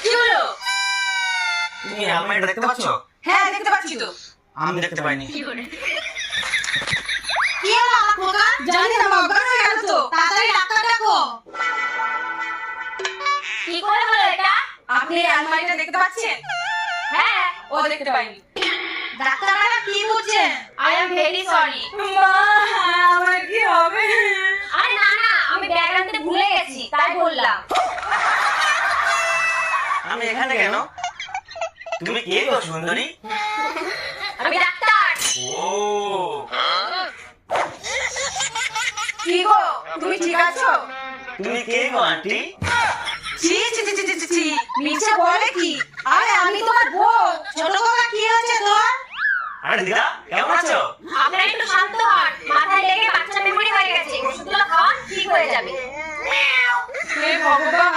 কি হলো? তুমি আলমারিটা দেখতে পাচ্ছ? হ্যাঁ দেখতে পাচ্ছি তো। আমি দেখতে পাইনি। কি হলো আমার খোকা? জানি না, অজ্ঞান হয়ে গেল তো। তাড়াতাড়ি ডাক্তার ডাকো। কি করে হলো এটা? আপনি এই আলমারিটা দেখতে পাচ্ছেন? হ্যাঁ, ও দেখতে পাইনি। ডাক্তার ম্যাডাম কি বলছেন? I am very sorry. মা, আমার কি হবে? আরে না না, আমি ব্যাগ আনতে ভুলে গেছি, তাই বললাম। আমি এখানে কেন? তুমি কে গো সুন্দরী? আমি ডাক্তার। ও কি গো, তুমি ঠিক আছো? তুমি কে গো আন্টি? ছি ছি ছি ছি ছি ছি, মিছে বলে কি? আরে আমি তোমার বউ। ছোট খোকা কি হয়েছে তোর? আরে দিদা কেমন আছো? আপনারা একটু শান্ত হন, মাথায় লেগে বাচ্চা মেমোরি হয়ে গেছে, ওষুধগুলো খাওয়ান, ঠিক হয়ে যাবে। হে ভগবান।